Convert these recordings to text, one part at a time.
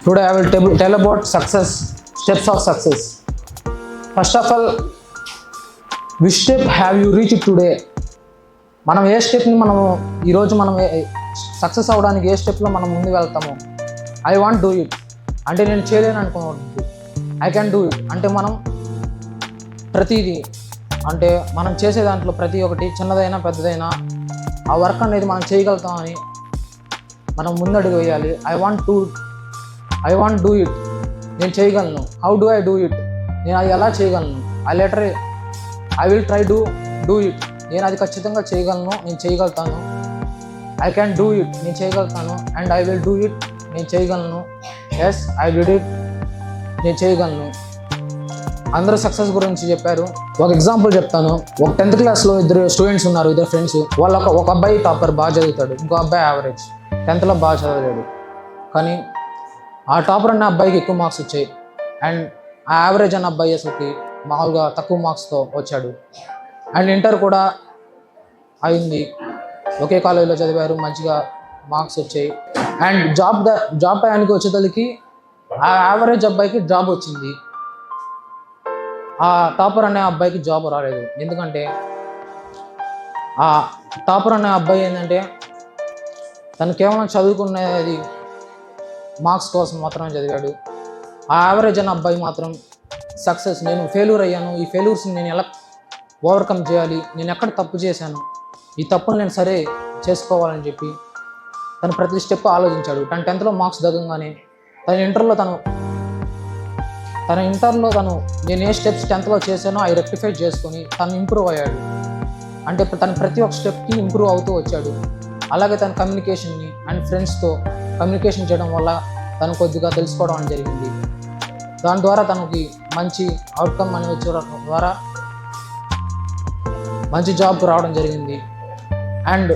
Today I will tell about success, steps of success. First of all, which step have you reached today? మనం ఏ stepney మనము ఈరోజు మనం success అవ్వడానికి ఏ స్టెప్లో మనం ముందు వెళ్తాము. ఐ వాంట్ డూ ఇట్ అంటే నేను చేయలేను అనుకోవద్దు. ఐ క్యాన్ డూ ఇట్ అంటే మనం ప్రతిదీ అంటే మనం చేసే దాంట్లో ప్రతి ఒక్కటి చిన్నదైనా పెద్దదైనా ఆ వర్క్ అనేది మనం చేయగలుగుతామని మనం ముందడుగు వేయాలి. ఐ వాంట్ డూ ఇట్ నేను చేయగలను. How do I do it నేను అది ఎలా చేయగలను. I will try do it నేను అది ఖచ్చితంగా చేయగలను, నేను చేయగలుగుతాను. ఐ క్యాన్ డూ ఇట్ నేను చేయగలుగుతాను. And I will do it నేను చేయగలను. ఎస్ ఐ డిడ్ ఇట్ నేను చేయగలను. అందరూ సక్సెస్ గురించి చెప్పారు. ఒక ఎగ్జాంపుల్ చెప్తాను. ఒక 10th క్లాస్లో ఇద్దరు స్టూడెంట్స్ ఉన్నారు, ఇద్దరు ఫ్రెండ్స్. ఒక అబ్బాయి టాపర్ బాగా చదువుతాడు, ఇంకో అబ్బాయి యావరేజ్. 10thలో బాగా చదవలేడు, కానీ ఆ టాపర్ అన్న అబ్బాయికి ఎక్కువ మార్క్స్ వచ్చాయి. అండ్ ఆ యావరేజ్ అన్న అబ్బాయి అసలుకి మామూలుగా తక్కువ మార్క్స్తో వచ్చాడు. అండ్ ఇంటర్ కూడా అయింది, ఒకే కాలేజీలో చదివారు, మంచిగా మార్క్స్ వచ్చాయి. అండ్ జాబ్ టయానికి వచ్చేసరికి ఆ యావరేజ్ అబ్బాయికి జాబ్ వచ్చింది, ఆ టాపర్ అనే అబ్బాయికి జాబ్ రాలేదు. ఎందుకంటే ఆ టాపర్ అనే అబ్బాయి ఏంటంటే తను కేవలం చదువుకునేది మార్క్స్ కోసం మాత్రమే చదివాడు. ఆ యావరేజ్ అనే అబ్బాయి మాత్రం సక్సెస్, నేను ఫెయిల్యూర్ అయ్యాను, ఈ ఫెయిల్యూర్స్ని నేను ఎలా ఓవర్కమ్ చేయాలి, నేను ఎక్కడ తప్పు చేశాను, ఈ తప్పును నేను సరే చేసుకోవాలని చెప్పి తను ప్రతి స్టెప్ ఆలోచించాడు. తను 10thలో మార్క్స్ తగ్గంగానే తన ఇంటర్లో నేను ఏ స్టెప్స్ 10thలో చేశానో అవి రెక్టిఫై చేసుకొని తను ఇంప్రూవ్ అయ్యాడు. అంటే తను ప్రతి ఒక్క స్టెప్కి ఇంప్రూవ్ అవుతూ వచ్చాడు. అలాగే తన కమ్యూనికేషన్ని అండ్ ఫ్రెండ్స్తో కమ్యూనికేషన్ చేయడం వల్ల తను కొద్దిగా తెలుసుకోవడం అని జరిగింది. దాని ద్వారా తనకి మంచి అవుట్కమ్ అని వచ్చే ద్వారా మంచి జాబ్ రావడం జరిగింది. అండ్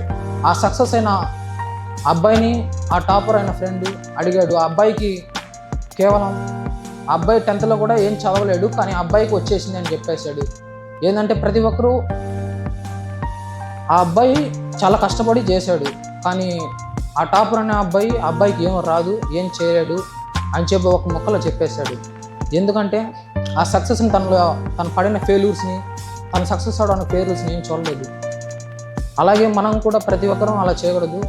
ఆ సక్సెస్ అయిన అబ్బాయిని ఆ టాపర్ అయిన ఫ్రెండ్ అడిగాడు. ఆ అబ్బాయికి కేవలం ఆ అబ్బాయి 10thలో కూడా ఏం చదవలేడు, కానీ ఆ అబ్బాయికి వచ్చేసింది అని చెప్పేశాడు. ఏంటంటే ప్రతి ఒక్కరూ ఆ అబ్బాయి చాలా కష్టపడి చేశాడు, కానీ ఆ టాపర్ అనే అబ్బాయికి ఏం రాదు, ఏం చేయలేడు అని చెప్పి ఒక మొక్కలో చెప్పేశాడు. ఎందుకంటే ఆ సక్సెస్ని తను పడిన ఫెయిల్యూర్స్ని, తను సక్సెస్ అవడానికి ఫెయిల్యూర్స్ని ఏం చూడలేదు. అలాగే మనం కూడా ప్రతి ఒక్కరూ అలా చేయకూడదు.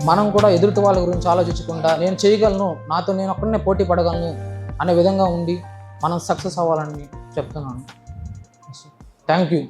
మనం కూడా ఎదుటి వాళ్ళ గురించి ఆలోచించకుండా నేను చేయగలను, నాతో నేను ఒక్కడనే పోటీ పడగలను అనే విధంగా ఉండి మనం సక్సెస్ అవ్వాలని చెప్తున్నాను. Thank you.